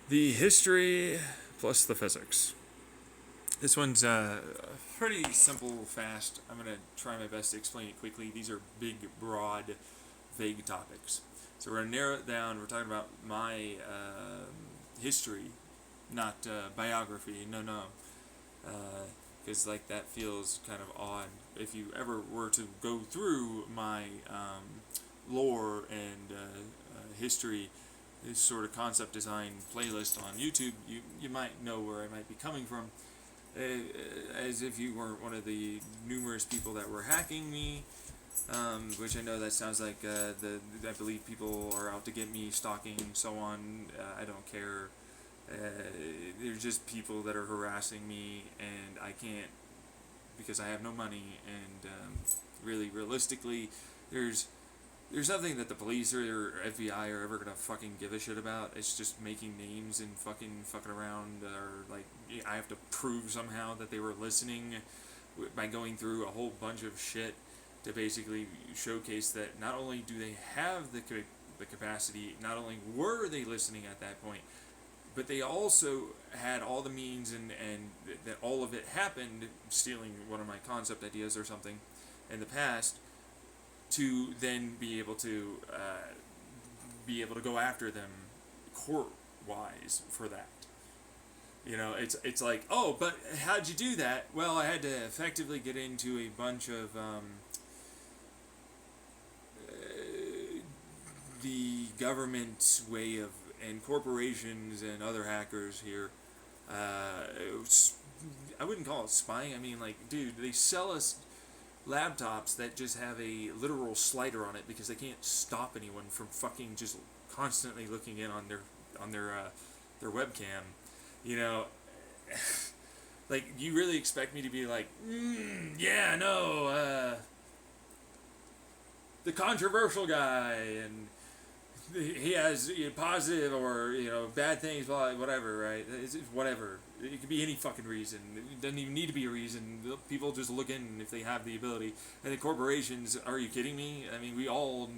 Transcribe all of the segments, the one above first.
The history plus the physics. This one's pretty simple, fast. I'm going to try my best to explain it quickly. These are big, broad, vague topics. So we're going to narrow it down. We're talking about my history, not biography. No. Because like that feels kind of odd. If you ever were to go through my lore and history, this sort of concept design playlist on YouTube, you might know where I might be coming from. As if you weren't one of the numerous people that were hacking me, which I know that sounds like I believe people are out to get me, stalking, so on. I don't care. They're just people that are harassing me, and I can't because I have no money. And really, realistically, there's there's nothing that the police or FBI are ever gonna fucking give a shit about. It's just making names and fucking around, or like I have to prove somehow that they were listening by going through a whole bunch of shit to basically showcase that not only do they have the capacity, not only were they listening at that point, but they also had all the means and that all of it happened, stealing one of my concept ideas or something in the past, to then be able to go after them court wise for that. You know, it's like, oh, but how'd you do that? Well, I had to effectively get into a bunch of the government's way of, and corporations and other hackers here. I wouldn't call it spying. I mean, like, dude, they sell us laptops that just have a literal slider on it because they can't stop anyone from fucking just constantly looking in on their webcam. You know, like, you really expect me to be like, yeah, no, the controversial guy, and he has positive or bad things, blah, whatever, right? It's whatever. It could be any fucking reason. It doesn't even need to be a reason. People just look in if they have the ability. And the corporations, are you kidding me? I mean, we all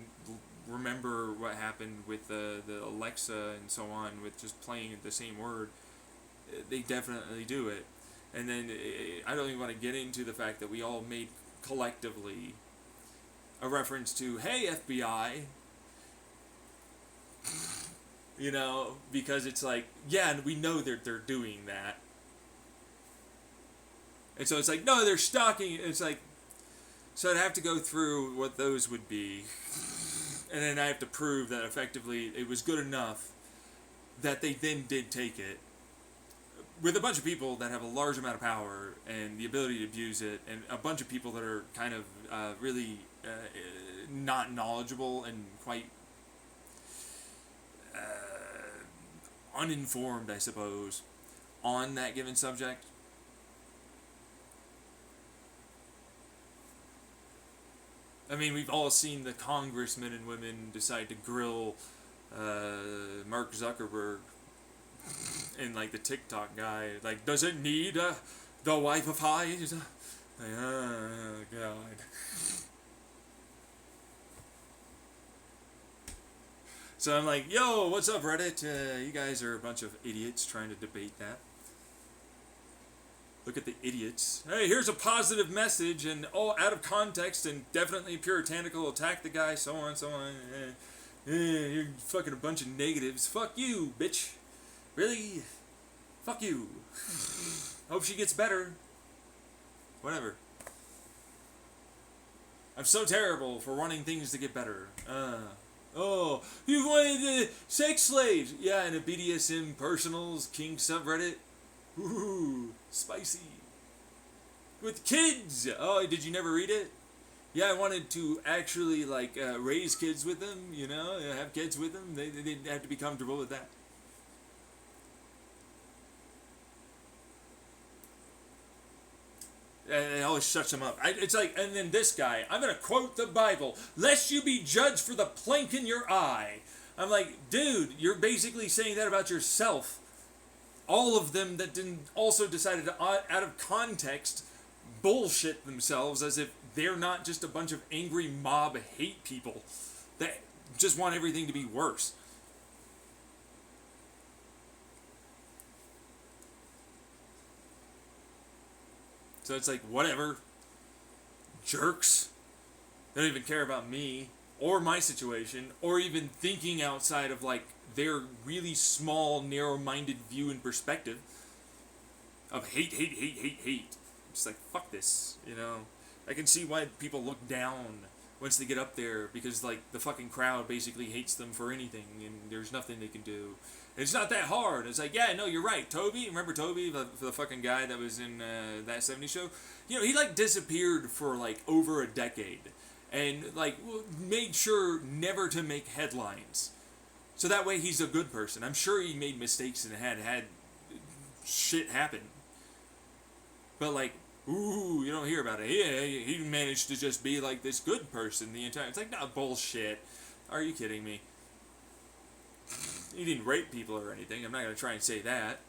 remember what happened with the Alexa and so on, with just playing the same word. They definitely do it. And then I don't even want to get into the fact that we all made collectively a reference to, hey, FBI, because it's like, yeah, and we know they're doing that. And so it's like, no, they're stalking. It's like, so I'd have to go through what those would be. And then I have to prove that effectively it was good enough that they then did take it. With a bunch of people that have a large amount of power and the ability to abuse it, and a bunch of people that are kind of really not knowledgeable and quite uninformed, I suppose, on that given subject. I mean, we've all seen the congressmen and women decide to grill Mark Zuckerberg and like the TikTok guy. Like, does it need the Wi-Fi? Like, oh god. So I'm like, yo, what's up, Reddit? You guys are a bunch of idiots trying to debate that. Look at the idiots. Hey, here's a positive message, and all out of context, and definitely puritanical. Attack the guy, so on, so on. You're fucking a bunch of negatives. Fuck you, bitch. Really? Fuck you. Hope she gets better. Whatever. I'm so terrible for wanting things to get better. Oh, you wanted the sex slaves. Yeah, and a BDSM personals king subreddit. Ooh, spicy. With kids. Oh, did you never read it? Yeah, I wanted to actually like raise kids with them. Have kids with them. They have to be comfortable with that. And it always shuts them up. It's like, and then this guy, I'm gonna quote the Bible: "Lest you be judged for the plank in your eye." I'm like, dude, you're basically saying that about yourself. All of them that didn't also decided to, out of context, bullshit themselves as if they're not just a bunch of angry mob hate people that just want everything to be worse. So it's like, whatever. Jerks. They don't even care about me or my situation or even thinking outside of like their really small, narrow-minded view and perspective of hate, hate, hate, hate, hate. Just like, fuck this, you know? I can see why people look down once they get up there because like the fucking crowd basically hates them for anything and there's nothing they can do. It's not that hard. It's like, yeah, no, you're right. Toby, remember Toby, the fucking guy that was in that 70s show? You know, he like disappeared for like over a decade and like made sure never to make headlines. So that way he's a good person. I'm sure he made mistakes and had shit happen. But like, ooh, you don't hear about it. He managed to just be like this good person the entire. It's like, nah, bullshit. Are you kidding me? He didn't rape people or anything. I'm not gonna try and say that.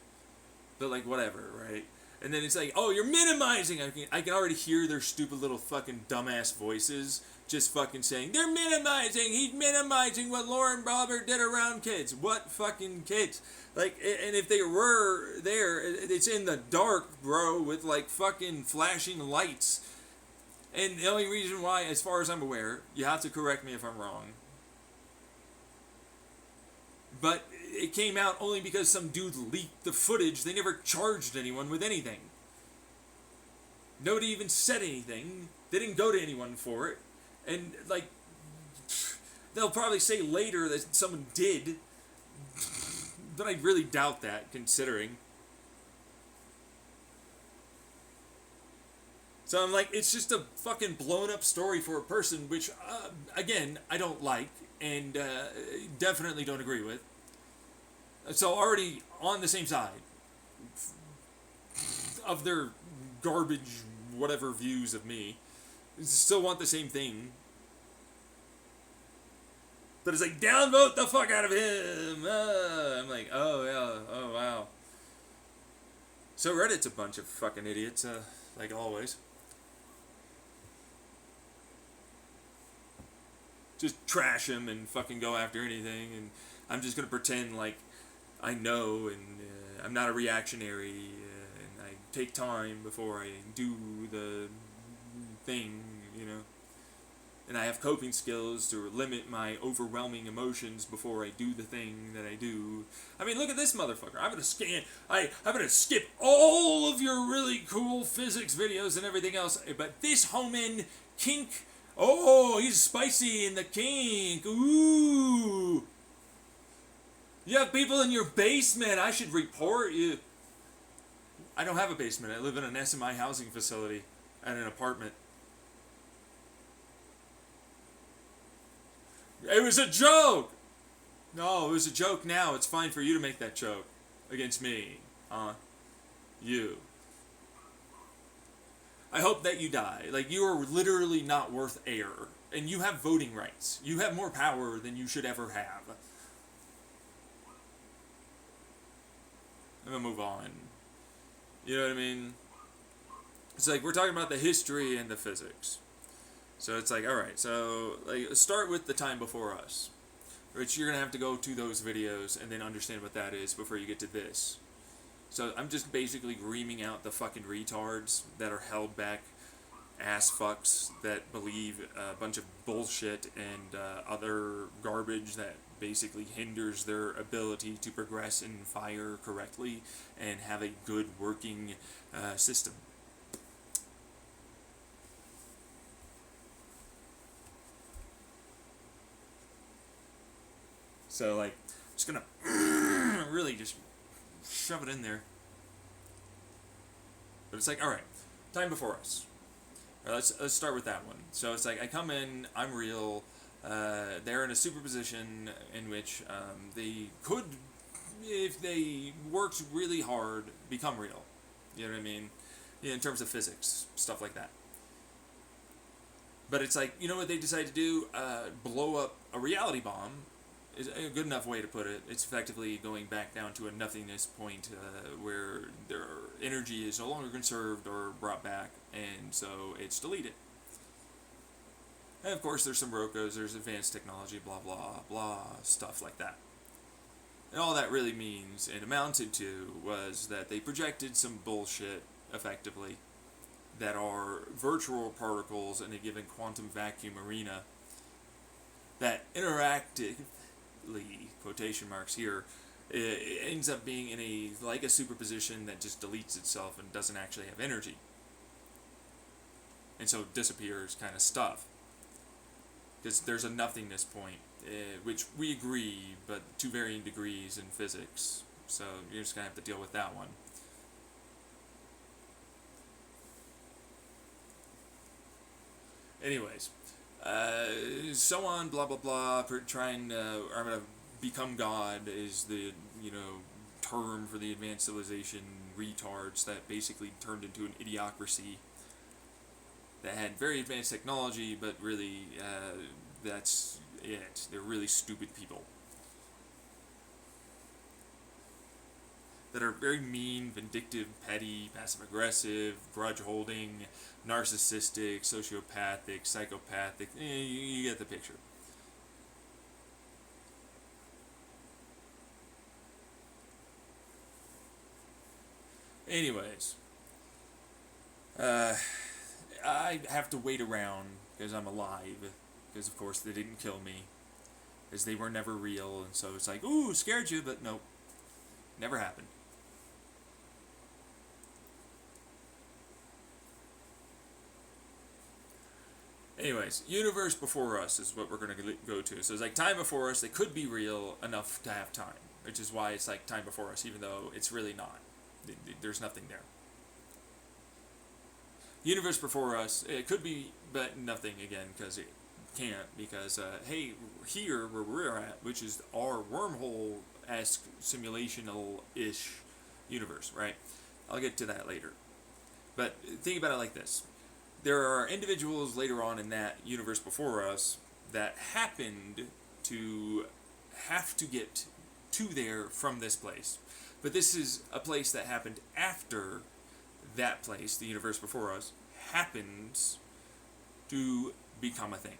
But like, whatever, right? And then it's like, oh, you're minimizing. I can already hear their stupid little fucking dumbass voices just fucking saying, they're minimizing. He's minimizing what Lauren Robert did around kids. What fucking kids? Like, and if they were there, it's in the dark, bro, with like fucking flashing lights. And the only reason why, as far as I'm aware, you have to correct me if I'm wrong, but it came out only because some dude leaked the footage. They never charged anyone with anything. Nobody even said anything. They didn't go to anyone for it. And, like, they'll probably say later that someone did. But I really doubt that, considering. So I'm like, it's just a fucking blown up story for a person, which, again, I don't like. And definitely don't agree with. So already on the same side of their garbage, whatever views of me, still want the same thing. But it's like, downvote the fuck out of him. I'm like, oh yeah, oh wow. So Reddit's a bunch of fucking idiots, like always. Just trash him and fucking go after anything, and I'm just gonna pretend like I know, and I'm not a reactionary, and I take time before I do the thing, you know. And I have coping skills to limit my overwhelming emotions before I do the thing that I do. I mean, look at this motherfucker. I'm gonna skip all of your really cool physics videos and everything else, but this Homan kink. Oh, he's spicy in the kink. Ooh. You have people in your basement. I should report you. I don't have a basement. I live in an SMI housing facility and an apartment. It was a joke. No, it was a joke now. It's fine for you to make that joke against me. You. I hope that you die. Like, you are literally not worth air. And you have voting rights. You have more power than you should ever have. I'm gonna move on. You know what I mean? It's like, we're talking about the history and the physics. So it's like, alright, so like, start with the time before us. Which you're gonna have to go to those videos and then understand what that is before you get to this. So I'm just basically reaming out the fucking retards that are held back ass fucks that believe a bunch of bullshit and other garbage that basically hinders their ability to progress and fire correctly and have a good working system. So like, just gonna really just shove it in there. But it's like, alright, time before us. Let's start with that one. So it's like, I come in, I'm real, they're in a superposition in which they could, if they worked really hard, become real. You know what I mean? Yeah, in terms of physics, stuff like that. But it's like, you know what they decide to do? Blow up a reality bomb is a good enough way to put it. It's effectively going back down to a nothingness point where their energy is no longer conserved or brought back, and so it's deleted. And of course there's some Rokos, there's advanced technology, blah blah blah, stuff like that. And all that really means and amounted to was that they projected some bullshit, effectively, that are virtual particles in a given quantum vacuum arena that interactively, quotation marks here, it ends up being in a like a superposition that just deletes itself and doesn't actually have energy, and so disappears kind of stuff. Because there's a nothingness point, which we agree, but to varying degrees in physics. So you're just gonna have to deal with that one. Anyways, so on, blah blah blah. Trying, I'm gonna become God is the term for the advanced civilization retards that basically turned into an idiocracy that had very advanced technology, but really, that's it. They're really stupid people that are very mean, vindictive, petty, passive-aggressive, grudge-holding, narcissistic, sociopathic, psychopathic. You get the picture. Anyways, I have to wait around because I'm alive, because of course they didn't kill me, because they were never real, and so it's like, ooh, scared you, but nope, never happened. Anyways, universe before us is what we're going to go to. So it's like time before us, they could be real enough to have time, which is why it's like time before us, even though it's really not. There's nothing there. Universe before us, it could be, but nothing again, because it can't, because, hey, here where we're at, which is our wormhole-esque simulational-ish universe, right? I'll get to that later. But think about it like this. There are individuals later on in that universe before us that happened to have to get to there from this place. But this is a place that happened after that place, the universe before us, happens to become a thing.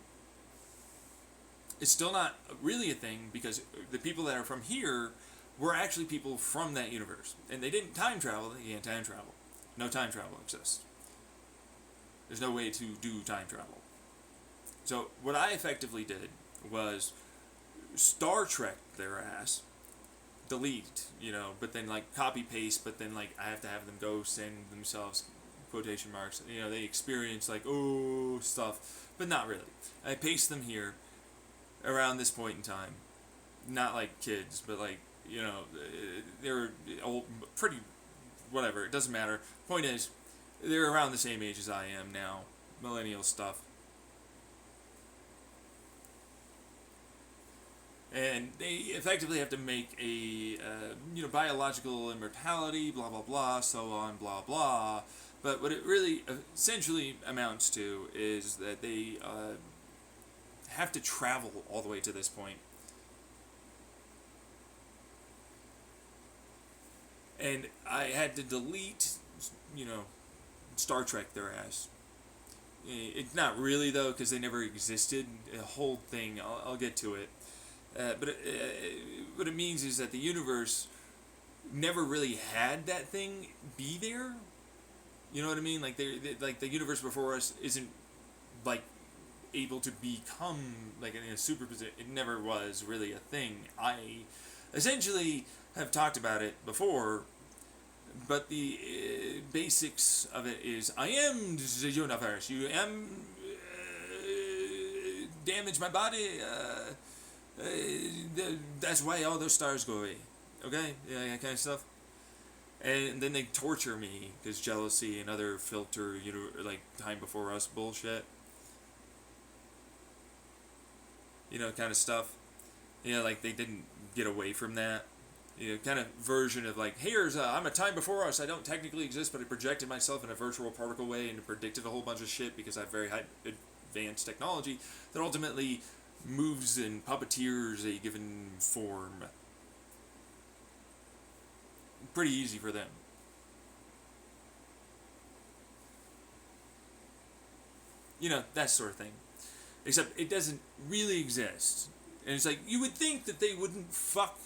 It's still not really a thing because the people that are from here were actually people from that universe. And they didn't time travel, they can't time travel. No time travel exists. There's no way to do time travel. So what I effectively did was Star Trek their ass, delete, but then like copy paste, but then like I have to have them go send themselves quotation marks. They experience like stuff, but not really. I paste them here around this point in time. Not like kids, but like they're old, pretty, whatever. It doesn't matter. Point is, they're around the same age as I am now. Millennial stuff. And they effectively have to make a, biological immortality, blah, blah, blah, so on, blah, blah. But what it really essentially amounts to is that they have to travel all the way to this point. And I had to delete, Star Trek their ass. It's not really, though, because they never existed. The whole thing, I'll get to it. But what it means is that the universe never really had that thing be there. You know what I mean? Like like the universe before us isn't like able to become like in a superposition. It never was really a thing. I essentially have talked about it before, but the basics of it is I am the universe. You am damage my body. That's why all those stars go away. Okay? Yeah, that kind of stuff. And then they torture me because jealousy and other filter, like time before us bullshit. Kind of stuff. Like they didn't get away from that. Kind of version of like, here's I'm a time before us. I don't technically exist, but I projected myself in a virtual particle way and predicted a whole bunch of shit because I have very high advanced technology that ultimately moves and puppeteers a given form. Pretty easy for them. That sort of thing. Except it doesn't really exist. And it's like, you would think that they wouldn't fuck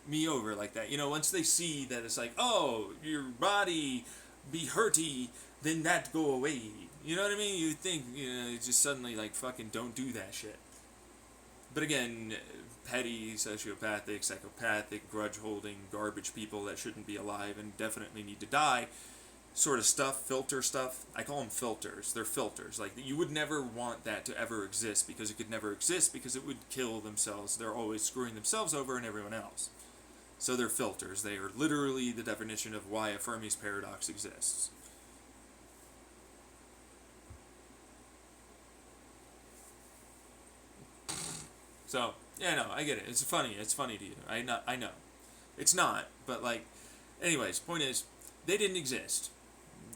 me over like that. Once they see that it's like, oh, your body be hurty then that go away. You know what I mean? You think, just suddenly like fucking don't do that shit. But again, petty, sociopathic, psychopathic, grudge holding, garbage people that shouldn't be alive and definitely need to die sort of stuff, filter stuff. I call them filters. They're filters. Like, you would never want that to ever exist because it could never exist because it would kill themselves. They're always screwing themselves over and everyone else. So they're filters. They are literally the definition of why a Fermi's paradox exists. So, yeah, no, I get it. It's funny. It's funny to you. I know. It's not, but like, anyways, point is, they didn't exist.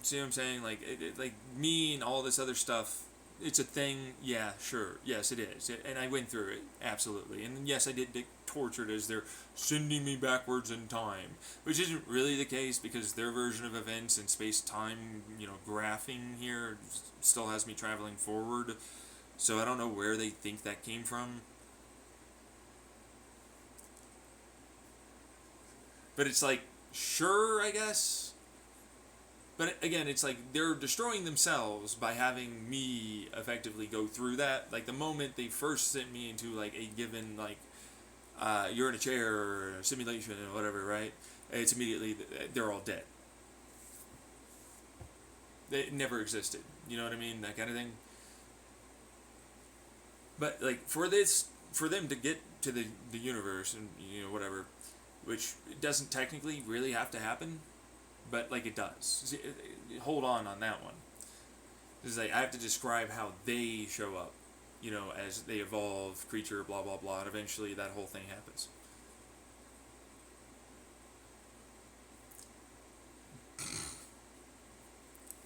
See what I'm saying? Like, like me and all this other stuff. It's a thing. Yeah, sure. Yes, it is. And I went through it absolutely. And yes, I did get tortured as they're sending me backwards in time, which isn't really the case because their version of events and space-time, graphing here still has me traveling forward. So I don't know where they think that came from. But it's like, sure, I guess. But again, it's like they're destroying themselves by having me effectively go through that. Like, the moment they first sent me into like a given, like, you're in a chair or a simulation or whatever, right? It's immediately, they're all dead. It never existed. You know what I mean? That kind of thing. But like, for them to get to the universe and whatever, which doesn't technically really have to happen, but like it does. Hold on that one. It's like I have to describe how they show up, as they evolve, creature, blah blah blah, and eventually that whole thing happens.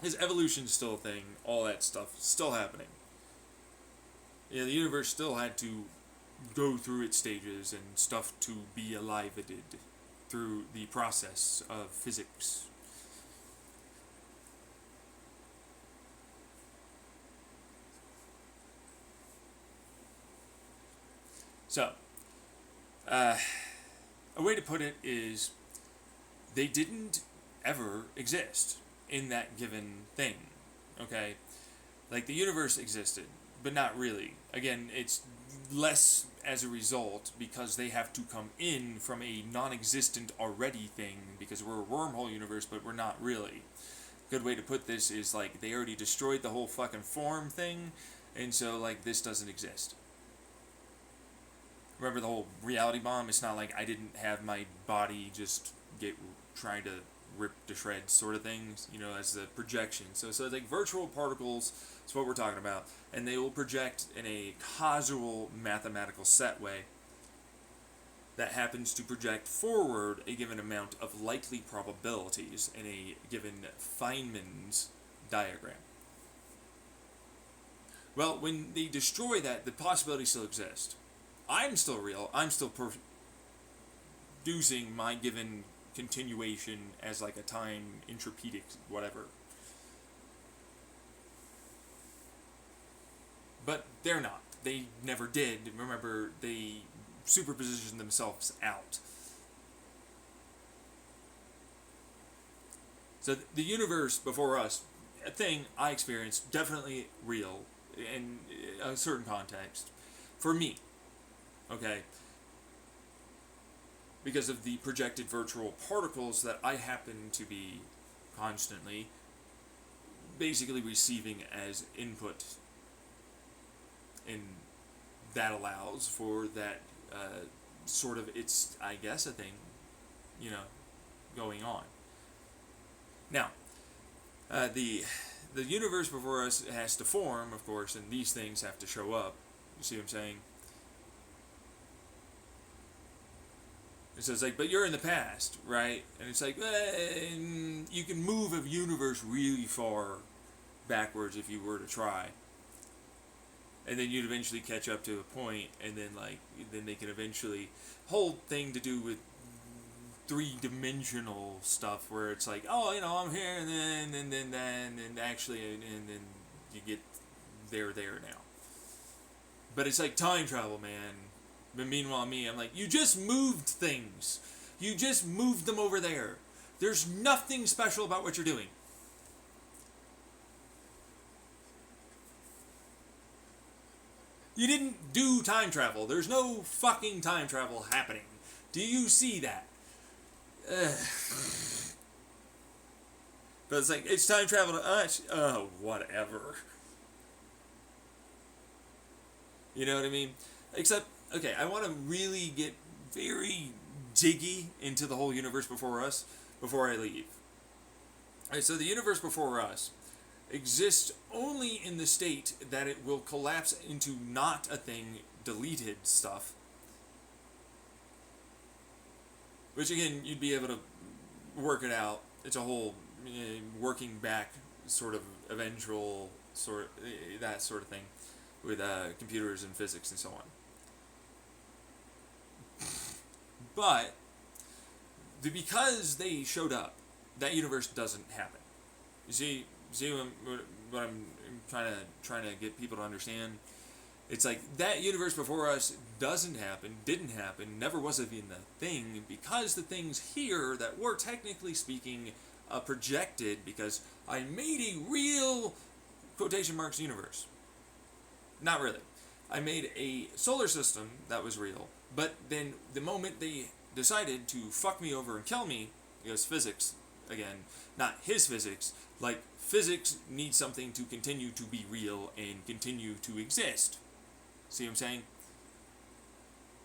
His evolution's still a thing, all that stuff still happening. The universe still had to go through its stages and stuff to be alive through the process of physics. So, a way to put it is they didn't ever exist in that given thing. Okay? Like, the universe existed, but not really. Again, it's less as a result because they have to come in from a non-existent already thing because we're a wormhole universe, but we're not really. Good way to put this is like they already destroyed the whole fucking form thing, and so like this doesn't exist. Remember the whole reality bomb? It's not like I didn't have my body just get trying to rip to shreds sort of things, as the projection. So it's like virtual particles is what we're talking about, and they will project in a causal mathematical set way that happens to project forward a given amount of likely probabilities in a given Feynman's diagram. Well, when they destroy that, the possibilities still exist. I'm still real. I'm still producing my given continuation as like a time intrapedic whatever. But they're not. They never did. Remember, they superposition themselves out. So the universe before us, a thing I experienced, definitely real in a certain context. For me, okay? Because of the projected virtual particles that I happen to be constantly basically receiving as input. And that allows for that sort of, it's, I guess, a thing, going on. Now, the universe before us has to form, of course, and these things have to show up. You see what I'm saying? So it's like, but you're in the past, right? And it's like, you can move a universe really far backwards if you were to try. And then you'd eventually catch up to a point, and then they can eventually, whole thing to do with three-dimensional stuff where it's like, oh, I'm here, and then actually, and then you get there now. But it's like time travel, man. But meanwhile, I'm like, you just moved things. You just moved them over there. There's nothing special about what you're doing. You didn't do time travel. There's no fucking time travel happening. Do you see that? Ugh. But it's like, it's time travel to us. Oh, whatever. You know what I mean? Except, okay, I want to really get very jiggy into the whole universe before us before I leave. Alright, so the universe before us exists only in the state that it will collapse into not a thing, deleted stuff. Which again, you'd be able to work it out. It's a whole working back sort of eventual sort that sort of thing with computers and physics and so on. But because they showed up, that universe doesn't happen. You see what I'm trying to get people to understand? It's like that universe before us didn't happen, never was even a thing, because the things here that were technically speaking projected, because I made a real quotation marks universe. Not really. I made a solar system that was real, but then the moment they decided to fuck me over and kill me, because physics, again, not his physics, like physics needs something to continue to be real and continue to exist. See what I'm saying?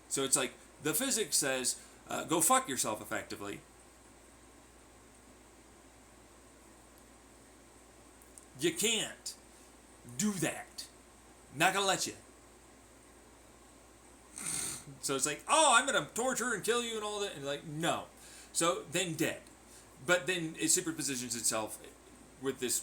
So it's like, the physics says, go fuck yourself effectively. You can't do that. Not gonna let you. So it's like, oh, I'm gonna torture and kill you and all that, and like, no. So then dead. But then it superpositions itself with this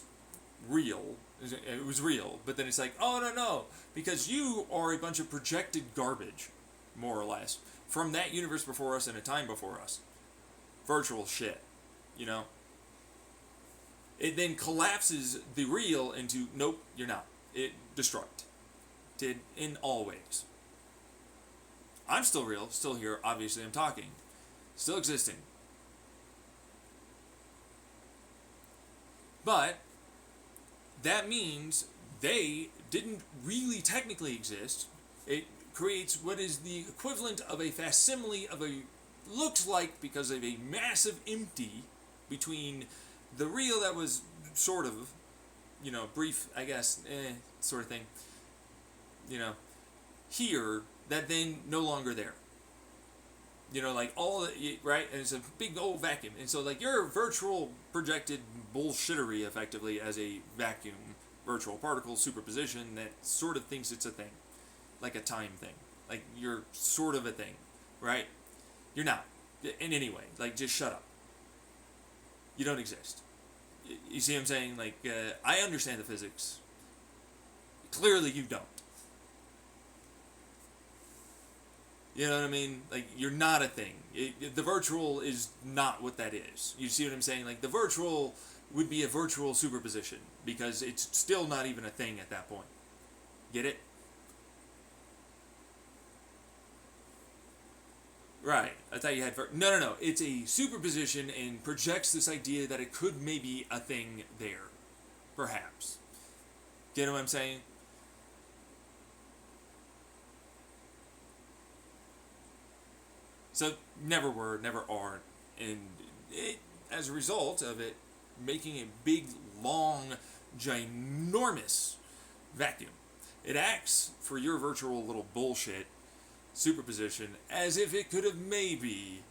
real. It was real, but then it's like, oh no, because you are a bunch of projected garbage, more or less, from that universe before us and a time before us. Virtual shit, you know? It then collapses the real into, nope, you're not. It destroyed. Did in all ways. I'm still real, still here, obviously I'm talking. Still existing. But that means they didn't really technically exist. It creates what is the equivalent of a facsimile of a, looks like, because of a massive empty between the real that was sort of, brief, I guess, sort of thing, here, that then no longer there. Like all the, right? And it's a big old vacuum. And so like your virtual projected bullshittery effectively as a vacuum, virtual particle superposition that sort of thinks it's a thing. Like a time thing. Like you're sort of a thing, right? You're not. In any way. Like just shut up. You don't exist. You see what I'm saying? Like, I understand the physics. Clearly you don't. You know what I mean? Like, you're not a thing. The virtual is not what that is. You see what I'm saying? Like, the virtual would be a virtual superposition, because it's still not even a thing at that point. Get it? Right. I thought you had... No. It's a superposition and projects this idea that it could maybe a thing there. Perhaps. Get what I'm saying? So, never were, never are. And it, as a result of it making a big, long, ginormous vacuum, it acts for your virtual little bullshit superposition as if it could have maybe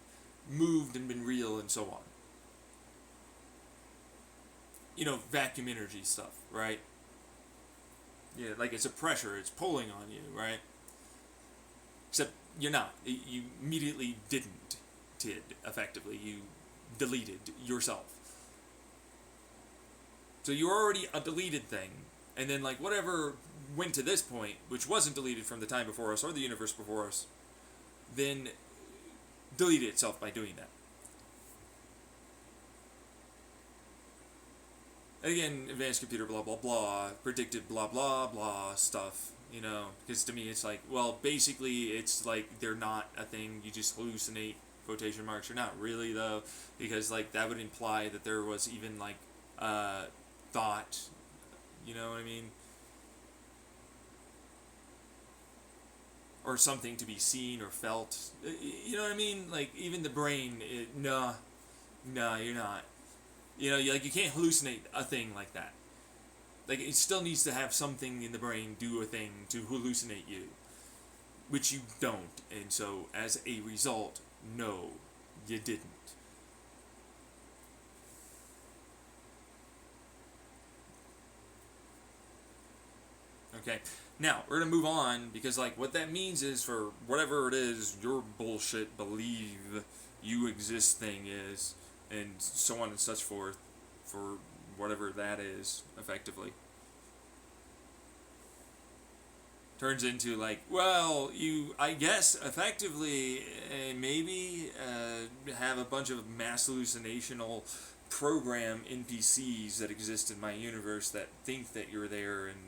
moved and been real and so on. Vacuum energy stuff, right? Yeah, like it's a pressure, it's pulling on you, right? Except you're not. You immediately did, effectively. You deleted yourself. So you're already a deleted thing, and then like whatever went to this point, which wasn't deleted from the time before us or the universe before us, then deleted itself by doing that. And again, advanced computer blah blah blah, predicted blah blah blah stuff, because to me it's like, well, basically it's like they're not a thing, you just hallucinate, quotation marks. You're not really, though, because like that would imply that there was even like thought, you know what I mean? or something to be seen or felt. You know what I mean? Like, even the brain, nah, you're not. You can't hallucinate a thing like that. Like, it still needs to have something in the brain do a thing to hallucinate you, which you don't. And so, as a result, no, you didn't. Okay, now we're gonna move on because, like, what that means is, for whatever it is your bullshit believe you exist thing is, and so on and such forth, for whatever that is, effectively, turns into, like, well, you, I guess, effectively, maybe have a bunch of mass hallucinational program NPCs that exist in my universe that think that you're there, and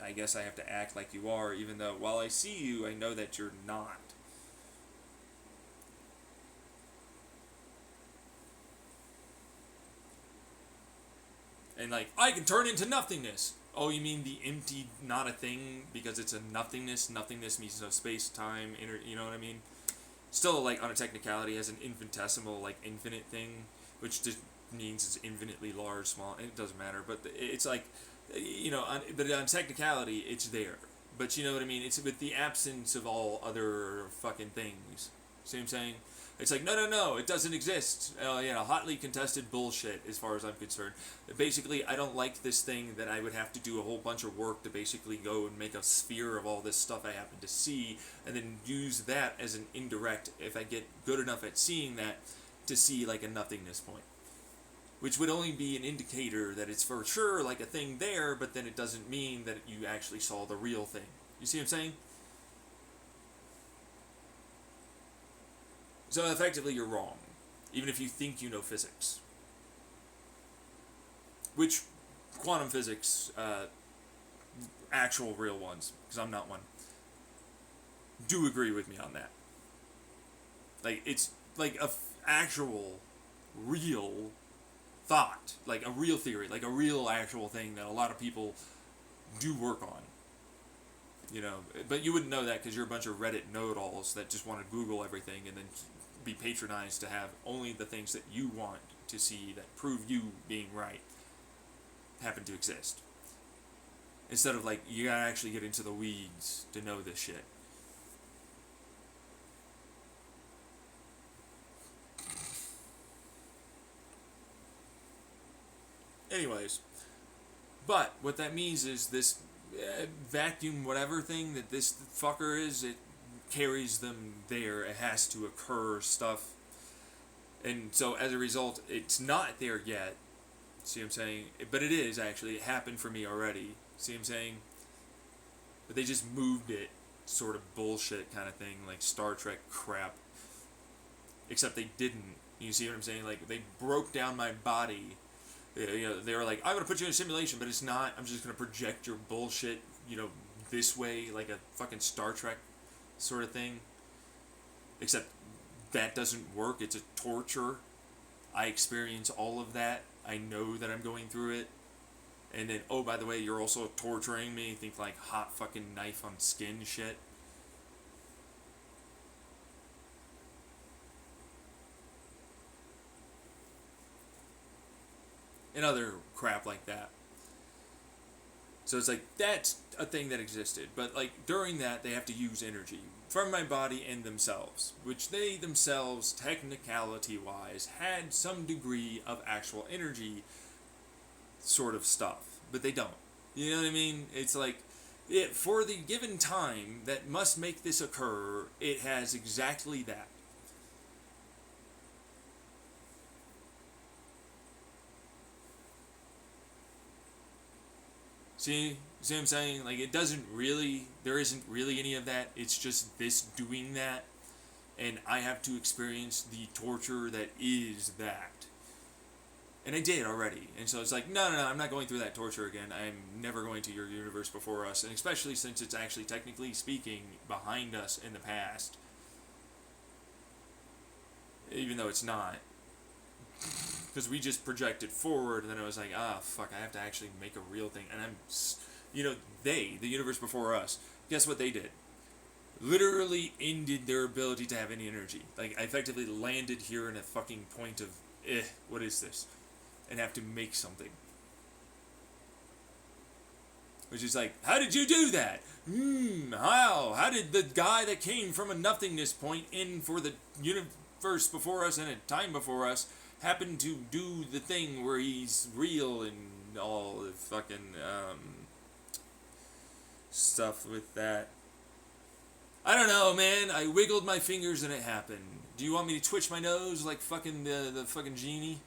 I guess I have to act like you are, even though while I see you, I know that you're not. And, like, I can turn into nothingness. Oh, you mean the empty, not a thing, because it's a nothingness? Nothingness means no space, time, you know what I mean? Still, like, on a technicality, as an infinitesimal, like, infinite thing, which just means it's infinitely large, small, and it doesn't matter, but it's like, but on technicality, it's there. But you know what I mean? It's with the absence of all other fucking things. See what I'm saying? It's like, no, no, no, it doesn't exist. Hotly contested bullshit as far as I'm concerned. Basically, I don't like this thing that I would have to do a whole bunch of work to basically go and make a sphere of all this stuff I happen to see, and then use that as an indirect, if I get good enough at seeing that, to see, like, a nothingness point. Which would only be an indicator that it's for sure, like, a thing there, but then it doesn't mean that you actually saw the real thing. You see what I'm saying? So effectively, you're wrong, even if you think you know physics. Which, quantum physics, actual real ones, because I'm not one, do agree with me on that. Like, it's like actual, real thought, like a real theory, like a real actual thing that a lot of people do work on. But you wouldn't know that because you're a bunch of Reddit know-it-alls that just want to Google everything and then be patronized to have only the things that you want to see that prove you being right happen to exist. Instead of, like, you gotta actually get into the weeds to know this shit. Anyways, but what that means is this vacuum whatever thing that this fucker is, it carries them there. It has to occur stuff. And so as a result, it's not there yet. See what I'm saying? But it is, actually. It happened for me already. See what I'm saying? But they just moved it, sort of bullshit kind of thing, like Star Trek crap. Except they didn't. You see what I'm saying? Like, they broke down my body. They were like, I'm going to put you in a simulation, but it's not. I'm just going to project your bullshit, this way, like a fucking Star Trek sort of thing. Except that doesn't work. It's a torture. I experience all of that. I know that I'm going through it. And then, oh, by the way, you're also torturing me. Think like hot fucking knife on skin shit. And other crap like that. So it's like, that's a thing that existed. But, like, during that, they have to use energy from my body and themselves, which they themselves, technicality-wise, had some degree of actual energy sort of stuff. But they don't. You know what I mean? It's like, for the given time that must make this occur, it has exactly that. See what I'm saying? Like, it doesn't really, there isn't really any of that. It's just this doing that. And I have to experience the torture that is that. And I did already. And so it's like, no, I'm not going through that torture again. I'm never going to your universe before us. And especially since it's actually, technically speaking, behind us in the past. Even though it's not. Because we just projected forward, and then I was like, fuck, I have to actually make a real thing. And I'm, the universe before us, guess what they did? literally ended their ability to have any energy. Like, I effectively landed here in a fucking point of, what is this? And have to make something. Which is like, how did you do that? How did the guy that came from a nothingness point in for the universe before us and a time before us happen to do the thing where he's real and all the fucking stuff with that? I don't know, man. I wiggled my fingers and it happened. Do you want me to twitch my nose like fucking the fucking genie?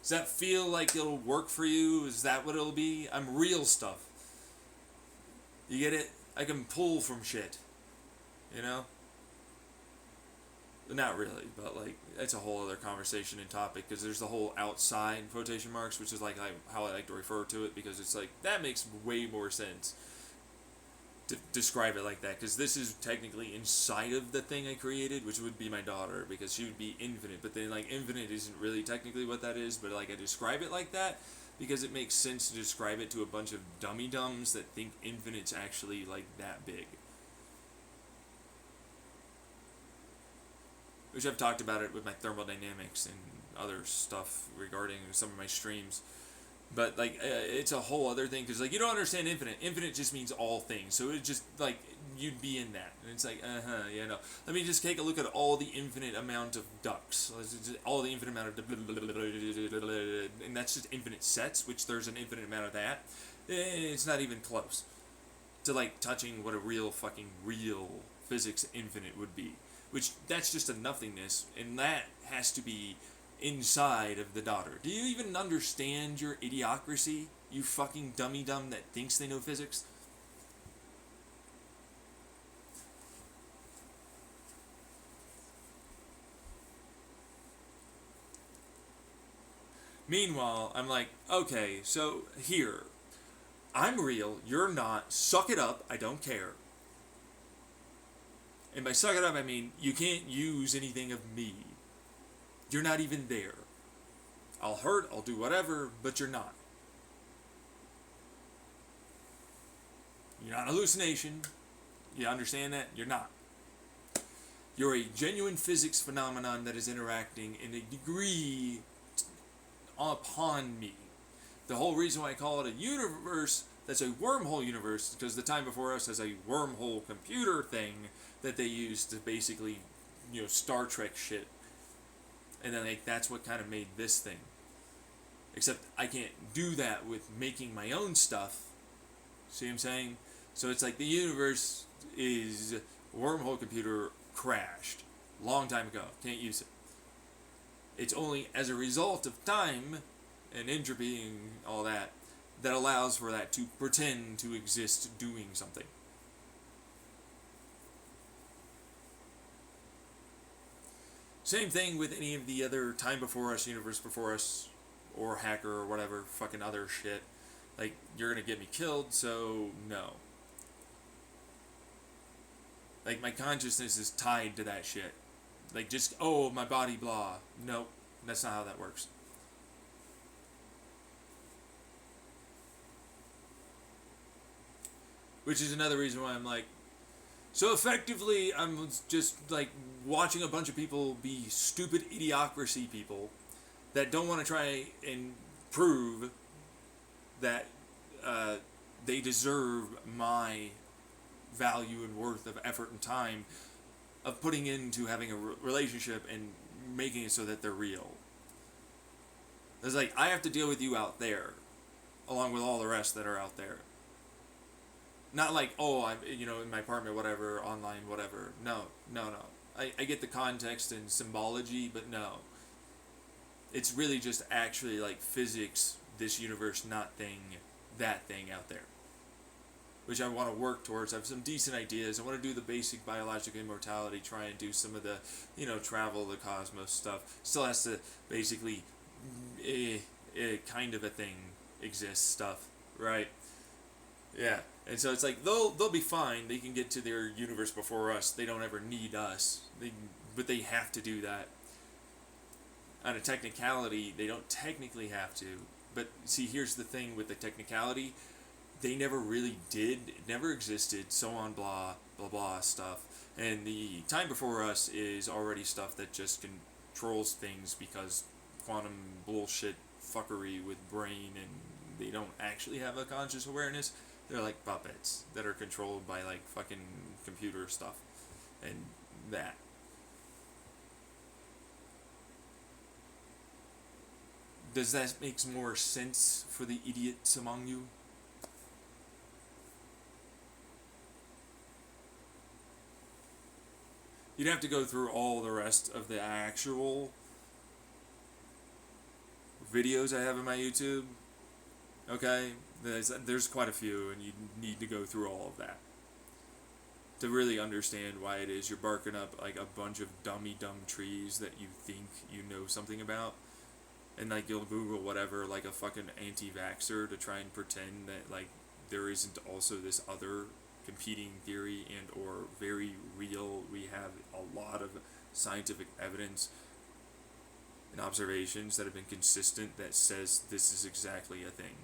Does that feel like it'll work for you? Is that what it'll be? I'm real stuff. You get it? I can pull from shit. You know? Not really, but like, it's a whole other conversation and topic, because there's the whole outside quotation marks, which is like how I like to refer to it, because it's like, that makes way more sense to describe it like that, because this is technically inside of the thing I created, which would be my daughter, because she would be infinite, but then like infinite isn't really technically what that is, but like I describe it like that because it makes sense to describe it to a bunch of dummy-dums that think infinite's actually like that big. Which I've talked about it with my thermodynamics and other stuff regarding some of my streams. But like, it's a whole other thing, because like, you don't understand infinite. Infinite just means all things, so it just like, you'd be in that, and it's like, yeah, no. Let me just take a look at all the infinite amount of ducks, all the infinite amount of, and that's just infinite sets, which there's an infinite amount of that. It's not even close to like touching what a real physics infinite would be. Which, that's just a nothingness, and that has to be inside of the daughter. Do you even understand your idiocracy, you fucking dummy-dumb that thinks they know physics? Meanwhile, I'm like, okay, so here, I'm real, you're not, suck it up, I don't care. And by suck it up, I mean, you can't use anything of me. You're not even there. I'll hurt, I'll do whatever, but you're not. You're not a hallucination. You understand that? You're not. You're a genuine physics phenomenon that is interacting in a degree upon me. The whole reason why I call it a universe that's a wormhole universe, because the time before us has a wormhole computer thing that they use to basically, Star Trek shit. And then like, that's what kind of made this thing. Except I can't do that with making my own stuff. See what I'm saying? So it's like the universe is wormhole computer crashed long time ago. Can't use it. It's only as a result of time and entropy and all that that allows for that to pretend to exist doing something. Same thing with any of the other time before us, universe before us, or hacker or whatever fucking other shit. Like, you're gonna get me killed, so no. Like, my consciousness is tied to that shit. Like, just, oh, my body, blah. Nope, that's not how that works. Which is another reason why I'm like, so effectively, I'm just like watching a bunch of people be stupid idiocracy people that don't want to try and prove that they deserve my value and worth of effort and time of putting into having a relationship and making it so that they're real. It's like, I have to deal with you out there, along with all the rest that are out there. Not like, oh, I'm, in my apartment, whatever, online, whatever. No. I get the context and symbology, but no. It's really just actually like physics, this universe, not thing, that thing out there. Which I want to work towards. I have some decent ideas. I want to do the basic biological immortality, try and do some of the, travel the cosmos stuff. Still has to basically, kind of a thing exist stuff, right? Yeah. And so it's like, they'll be fine. They can get to their universe before us. They don't ever need us. But they have to do that. On a technicality, they don't technically have to, But see, here's the thing with the technicality. They never really did. It never existed. So on, blah, blah, blah stuff. And the time before us is already stuff that just controls things because quantum bullshit fuckery with brain, and they don't actually have a conscious awareness. They're like puppets that are controlled by like fucking computer stuff and that. Does that make more sense for the idiots among you? You'd have to go through all the rest of the actual videos I have in my YouTube. Okay? There's quite a few, and you need to go through all of that to really understand why it is you're barking up like a bunch of dumb trees that you think you know something about. And like you'll Google whatever, like a fucking anti-vaxxer, to try and pretend that like there isn't also this other competing theory and or very real. We have a lot of scientific evidence and observations that have been consistent that says this is exactly a thing.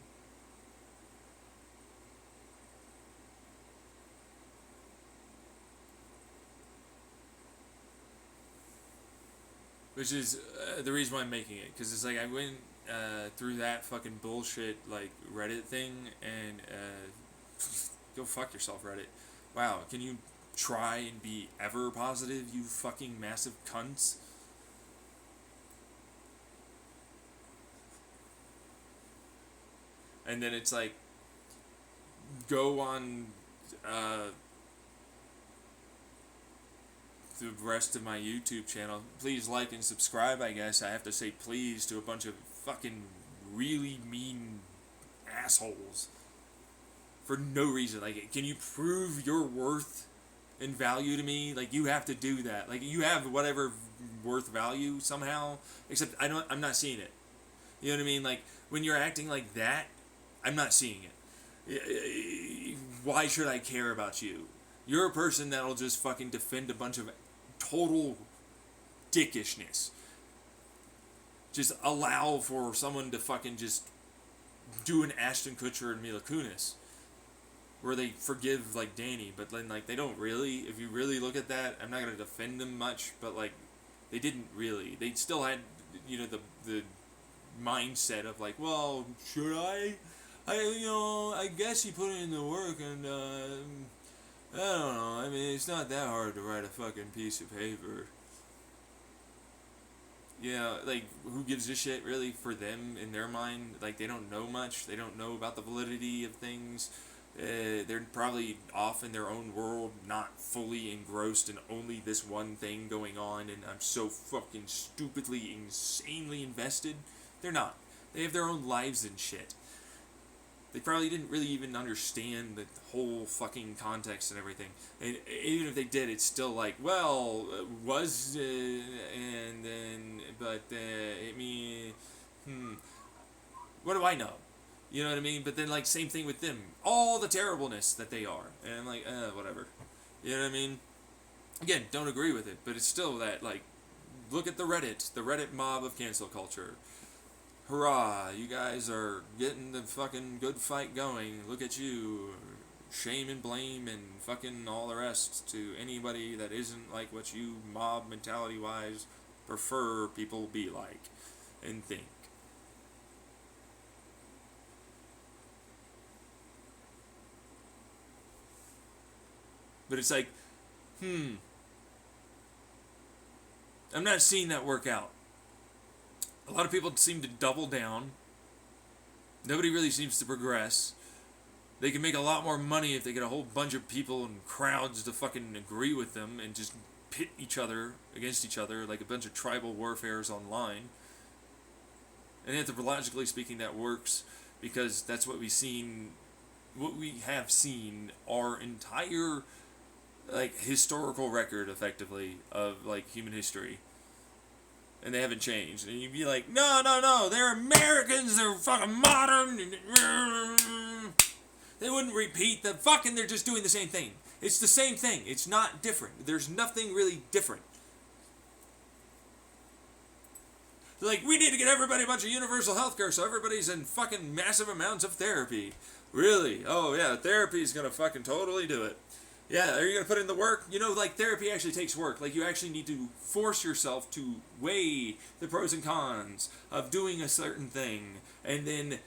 Which is the reason why I'm making it, because it's like I went through that fucking bullshit like Reddit thing, and go fuck yourself, Reddit. Wow, can you try and be ever positive, you fucking massive cunts? And then it's like, go on the rest of my YouTube channel. Please like and subscribe, I guess. I have to say please to a bunch of fucking really mean assholes for no reason. Like, can you prove your worth and value to me? Like, you have to do that. Like, you have whatever worth value somehow, except I'm not seeing it. You know what I mean? Like, when you're acting like that, I'm not seeing it. Why should I care about you? You're a person that'll just fucking defend a bunch of total dickishness. Just allow for someone to fucking just do an Ashton Kutcher and Mila Kunis, where they forgive like Danny, but then like they don't really. If you really look at that, I'm not gonna defend them much, but like they didn't really. They still had, you know, the mindset of like, well, should I guess you put in the work, and I don't know. I mean, it's not that hard to write a fucking piece of paper. Yeah, like, who gives a shit, really, for them, in their mind? Like, they don't know much. They don't know about the validity of things. They're probably off in their own world, not fully engrossed in only this one thing going on, and I'm so fucking stupidly, insanely invested. They're not. They have their own lives and shit. They probably didn't really even understand the whole fucking context and everything. And even if they did, it's still like, well, was, and then, but, I mean, what do I know? You know what I mean? But then, like, same thing with them. All the terribleness that they are. And I'm like, whatever. You know what I mean? Again, don't agree with it, but it's still that, like, look at the Reddit mob of cancel culture. Hurrah, you guys are getting the fucking good fight going. Look at you. Shame and blame and fucking all the rest to anybody that isn't like what you, mob mentality-wise, prefer people be like and think. But it's like, I'm not seeing that work out. A lot of people seem to double down. Nobody really seems to progress. They can make a lot more money if they get a whole bunch of people and crowds to fucking agree with them and just pit each other against each other like a bunch of tribal warfares online. And anthropologically speaking, that works because that's what we have seen our entire like historical record effectively of like human history. And they haven't changed. And you'd be like, no, they're Americans, they're fucking modern. They wouldn't repeat the fucking, they're just doing the same thing. It's the same thing. It's not different. There's nothing really different. They're like, we need to get everybody a bunch of universal health care so everybody's in fucking massive amounts of therapy. Really? Oh yeah, therapy is gonna fucking totally do it. Yeah, are you gonna put in the work? You know, like therapy actually takes work. Like you actually need to force yourself to weigh the pros and cons of doing a certain thing and then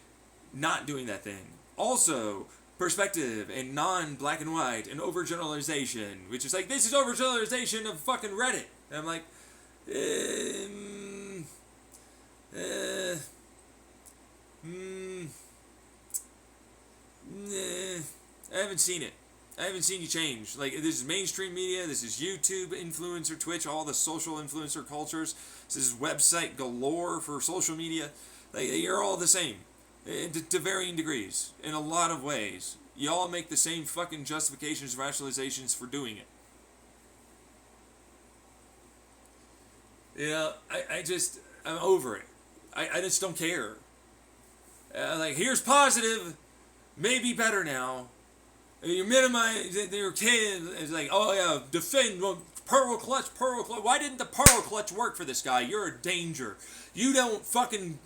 not doing that thing. Also, perspective and non-black and white and overgeneralization, which is like, this is overgeneralization of fucking Reddit. And I'm like, I haven't seen it. I haven't seen you change. Like, this is mainstream media, this is YouTube, influencer, Twitch, all the social influencer cultures. This is website galore for social media. Like, you're all the same. To varying degrees. In a lot of ways. You all make the same fucking justifications, rationalizations for doing it. You know, I'm over it. I just don't care. Like, here's positive, maybe better now. You minimize your kid. It's like, oh yeah, defend, pearl clutch. Why didn't the pearl clutch work for this guy? You're a danger. You don't fucking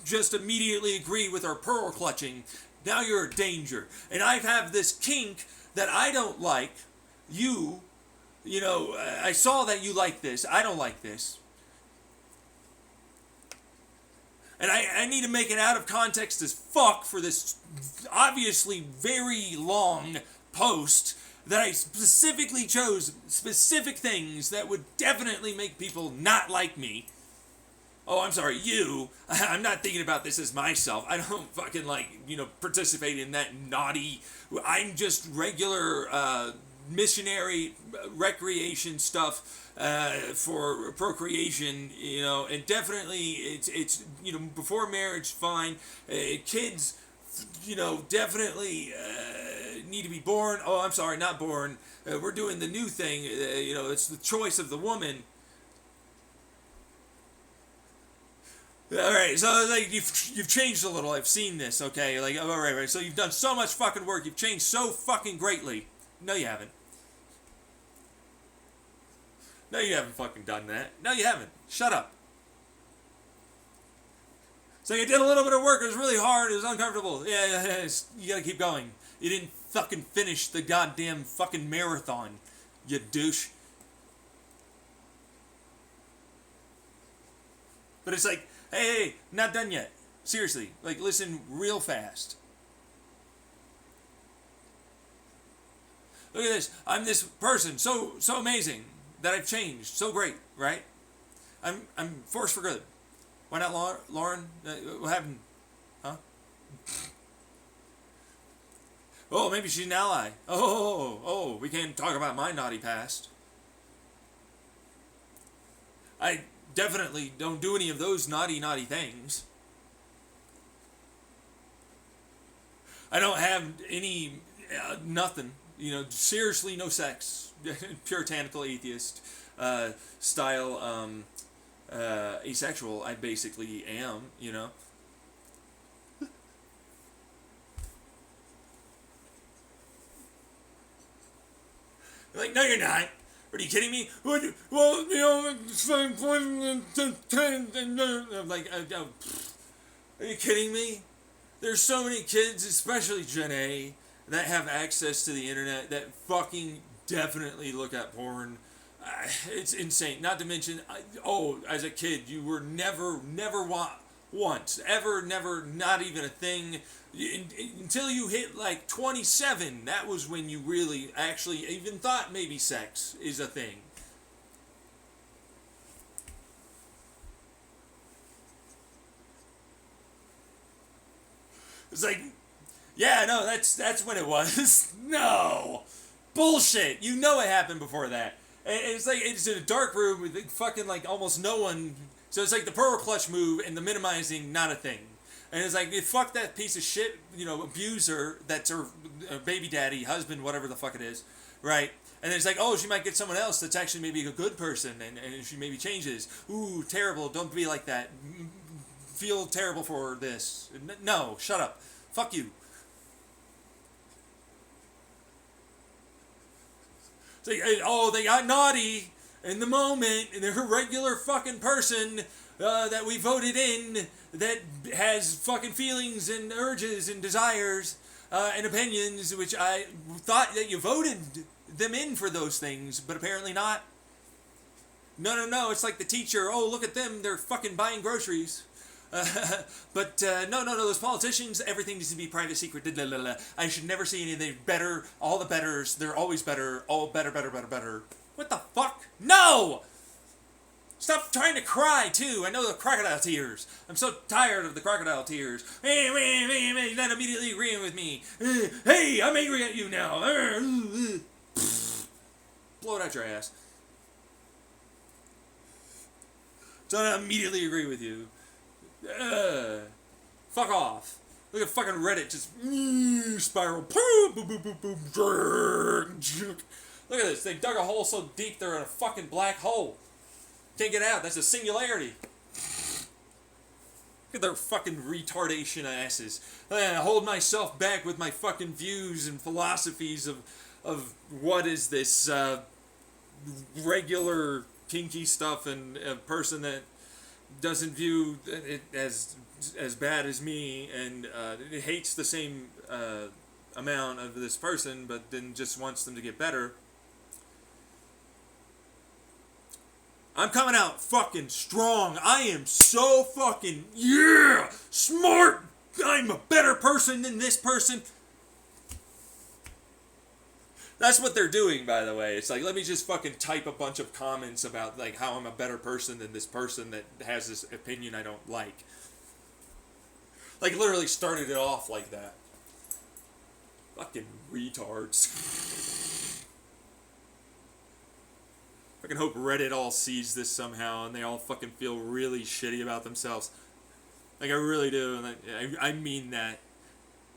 just immediately agree with our pearl clutching. Now you're a danger. And I have this kink that I don't like. You know, I saw that you like this. I don't like this. And I need to make it out of context as fuck for this obviously very long post that I specifically chose specific things that would definitely make people not like me. Oh, I'm sorry, you. I'm not thinking about this as myself. I don't fucking participate in that naughty. I'm just regular missionary recreation stuff for procreation, and definitely it's before marriage, fine. Kids, definitely need to be born. Oh, I'm sorry, not born. We're doing the new thing. It's the choice of the woman. All right, so like you've changed a little. I've seen this. Okay, like all right. So you've done so much fucking work. You've changed so fucking greatly. No, you haven't. No, you haven't fucking done that. No, you haven't. Shut up. So you did a little bit of work. It was really hard. It was uncomfortable. Yeah. You gotta keep going. You didn't fucking finish the goddamn fucking marathon, you douche. But it's like, hey, not done yet. Seriously, like listen real fast. Look at this. I'm this person, so amazing that I've changed. So great, right? I'm forced for good. Why not Lauren? What happened? Huh? Oh, maybe she's an ally. Oh, we can't talk about my naughty past. I definitely don't do any of those naughty things. I don't have any, nothing. Seriously, no sex. Puritanical atheist style, asexual. I basically am, Like, no, you're not. Are you kidding me? Well, it's I'm like, are you kidding me? There's so many kids, especially Gen A, that have access to the internet that fucking definitely look at porn. It's insane. Not to mention, as a kid, you were never once, ever, never, not even a thing. Until you hit like 27, that was when you really actually even thought maybe sex is a thing. It's like, yeah, no, that's when it was. No, bullshit. You know it happened before that. And it's like it's in a dark room with fucking like almost no one. So it's like the pearl clutch move and the minimizing, not a thing. And it's like, fuck that piece of shit, abuser that's her baby daddy, husband, whatever the fuck it is, right? And it's like, oh, she might get someone else that's actually maybe a good person, and she maybe changes. Ooh, terrible, don't be like that. Feel terrible for this. No, shut up. Fuck you. It's like, oh, they got naughty in the moment, and they're a regular fucking person. that we voted in that has fucking feelings and urges and desires and opinions, which I thought that you voted them in for those things, but apparently not. No, it's like the teacher, oh, look at them, they're fucking buying groceries. But no, those politicians, everything needs to be private, secret, I should never see anything better, all the betters, they're always better, all better. What the fuck? No! Stop trying to cry, too. I know the crocodile tears. I'm so tired of the crocodile tears. You're not immediately agreeing with me. Hey, I'm angry at you now. Blow it out your ass. Don't immediately agree with you. Fuck off. Look at fucking Reddit just spiral. Look at this. They dug a hole so deep they're in a fucking black hole. Can't get out. That's a singularity. Look at their fucking retardation asses. I hold myself back with my fucking views and philosophies of what is this regular kinky stuff, and a person that doesn't view it as bad as me and hates the same amount of this person, but then just wants them to get better. I'm coming out fucking strong. I am so fucking, smart. I'm a better person than this person. That's what they're doing, by the way. It's like, let me just fucking type a bunch of comments about like how I'm a better person than this person that has this opinion I don't like. Like, literally started it off like that. Fucking retards. Fucking hope Reddit all sees this somehow and they all fucking feel really shitty about themselves. Like, I really do, and I mean that.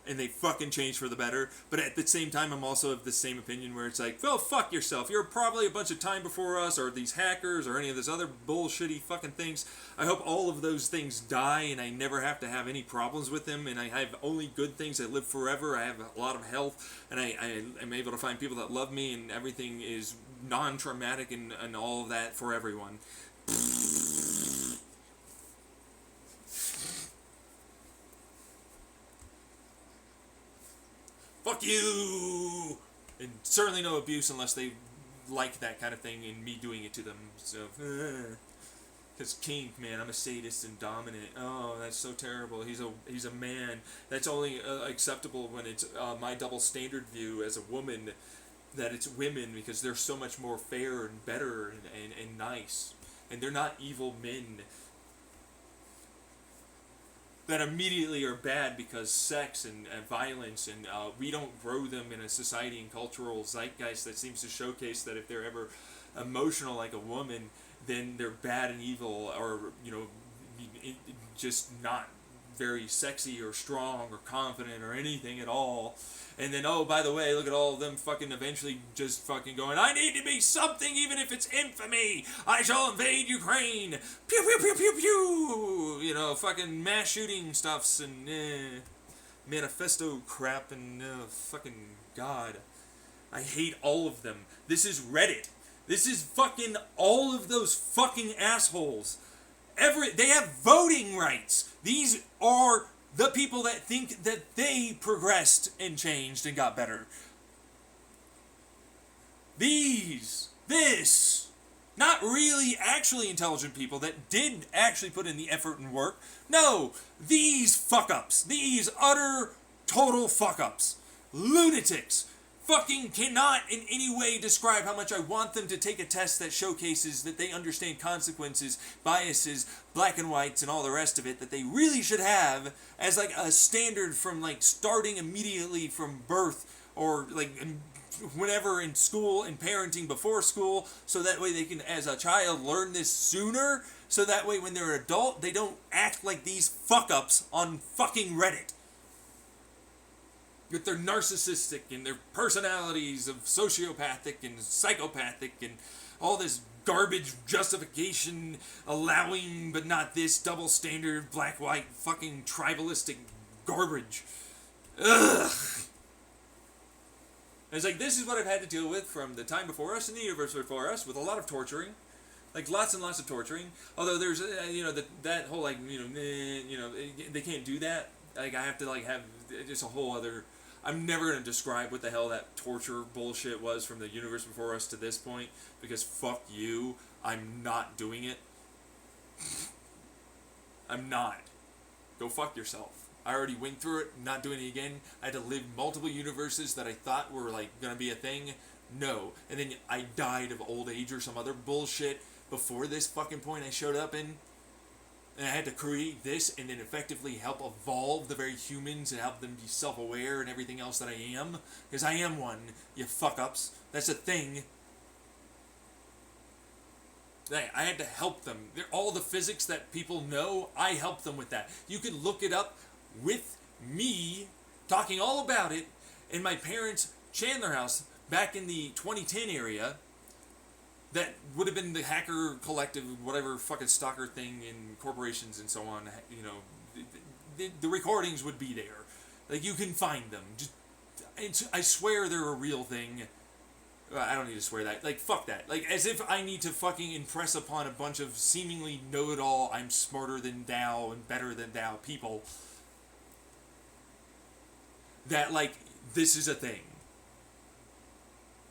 And they fucking change for the better. But at the same time, I'm also of the same opinion where it's like, well, fuck yourself. You're probably a bunch of time before us, or these hackers, or any of those other bullshitty fucking things. I hope all of those things die, and I never have to have any problems with them, and I have only good things. I live forever. I have a lot of health, and I am able to find people that love me, and everything is non-traumatic and all of that for everyone. Fuck you! And certainly no abuse unless they like that kind of thing and me doing it to them. So, because kink, man, I'm a sadist and dominant. Oh, that's so terrible. He's a man. That's only acceptable when it's my double standard view as a woman, that it's women, because they're so much more fair and better and nice. And they're not evil men that immediately are bad because sex and violence, and we don't grow them in a society and cultural zeitgeist that seems to showcase that if they're ever emotional like a woman, then they're bad and evil, or, you know, just not very sexy or strong or confident or anything at all. And then, oh, by the way, look at all of them fucking eventually just fucking going, I need to be something even if it's infamy. I shall invade Ukraine. Pew, pew, pew, pew, pew. You know, fucking mass shooting stuffs and manifesto crap and fucking God. I hate all of them. This is Reddit. This is fucking all of those fucking assholes. They have voting rights. These are the people that think that they progressed and changed and got better. Not really actually intelligent people that did actually put in the effort and work. No, these fuck-ups. These utter, total fuck-ups. Lunatics. Fucking cannot in any way describe how much I want them to take a test that showcases that they understand consequences, biases, black and whites, and all the rest of it, that they really should have as like a standard from like starting immediately from birth, or like whenever in school and parenting before school, so that way they can, as a child, learn this sooner, so that way when they're an adult, they don't act like these fuck-ups on fucking Reddit. With their narcissistic and their personalities of sociopathic and psychopathic and all this garbage justification, allowing but not this, double standard, black, white, fucking tribalistic garbage. Ugh. It's like, this is what I've had to deal with from the time before us and the universe before us, with a lot of torturing, Like lots and lots of torturing. Although there's that whole like they can't do that. Like I have to like have just a whole other. I'm never gonna describe what the hell that torture bullshit was from the universe before us to this point because fuck you. I'm not doing it. I'm not. Go fuck yourself. I already went through it, not doing it again. I had to live multiple universes that I thought were like gonna be a thing. No. And then I died of old age or some other bullshit before this fucking point I showed up in. And I had to create this and then effectively help evolve the very humans and help them be self-aware and everything else that I am. Because I am one, you fuck-ups. That's a thing. I had to help them. All the physics that people know, I helped them with that. You can look it up with me talking all about it in my parents' Chandler house back in the 2010 area. That would have been the hacker collective, whatever fucking stalker thing in corporations and so on. You know, the recordings would be there. Like, you can find them. I swear they're a real thing. I don't need to swear that. Like, fuck that. Like, as if I need to fucking impress upon a bunch of seemingly know-it-all, I'm smarter than thou and better than thou people. That, like, this is a thing.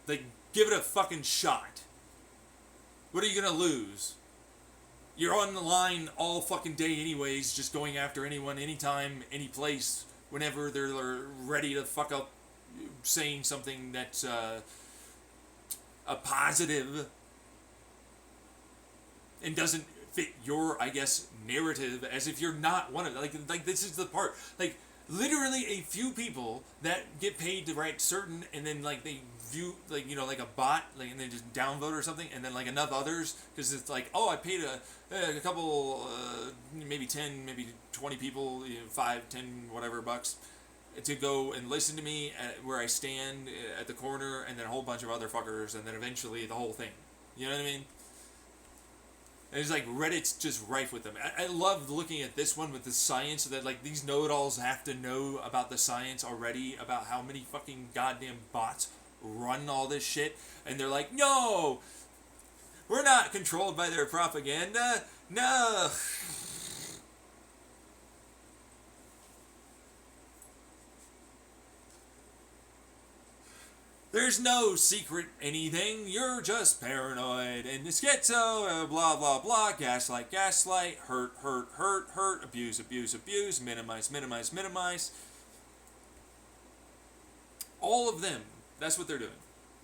Like, give it a fucking shot. What are you gonna lose? You're on the line all fucking day anyways, just going after anyone, anytime, any place, whenever they're ready to fuck up saying something that's a positive and doesn't fit your, I guess, narrative, as if you're not one of them. Like this is the part. Like, literally a few people that get paid to write certain, and then like they view like like a bot, like, and they just downvote or something, and then like enough others because it's like, oh, I paid a couple maybe 10 maybe 20 people, 5 10 whatever bucks to go and listen to me at where I stand at the corner, and then a whole bunch of other fuckers, and then eventually the whole thing. You know what I mean? And it's like Reddit's just rife with them. I love looking at this one with the science, that like these know-it-alls have to know about the science already, about how many fucking goddamn bots run all this shit, and they're like, no, we're not controlled by their propaganda. No. There's no secret anything, you're just paranoid, and schizo, blah blah blah, gaslight, gaslight, hurt, hurt, hurt, hurt, abuse, abuse, abuse, minimize, minimize, minimize. All of them, that's what they're doing.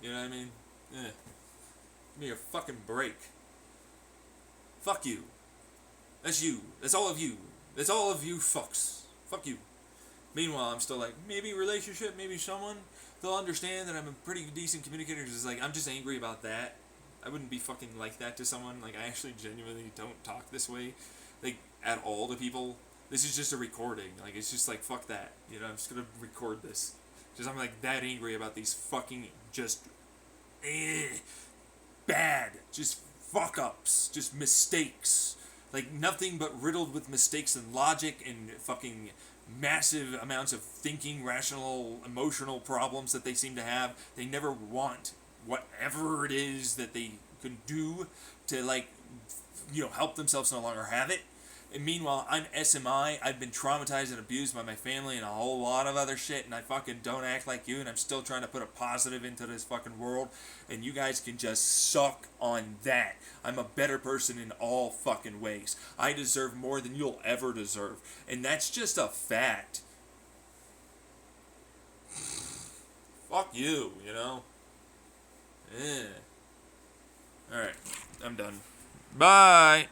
You know what I mean? Give me a fucking break. Fuck you. That's you. That's all of you. That's all of you fucks. Fuck you. Meanwhile, I'm still like, maybe relationship, maybe someone. They'll understand that I'm a pretty decent communicator. Because, like, I'm just angry about that. I wouldn't be fucking like that to someone. Like, I actually genuinely don't talk this way, like, at all to people. This is just a recording. Like, it's just like, fuck that. You know, I'm just gonna record this. Because I'm, like, that angry about these fucking just bad. Just fuck-ups. Just mistakes. Like, nothing but riddled with mistakes and logic and fucking massive amounts of thinking, rational, emotional problems that they seem to have. They never want whatever it is that they can do to, like, help themselves no longer have it. And meanwhile, I'm SMI. I've been traumatized and abused by my family and a whole lot of other shit, and I fucking don't act like you, and I'm still trying to put a positive into this fucking world, and you guys can just suck on that. I'm a better person in all fucking ways. I deserve more than you'll ever deserve, and that's just a fact. Fuck you, Alright, I'm done. Bye!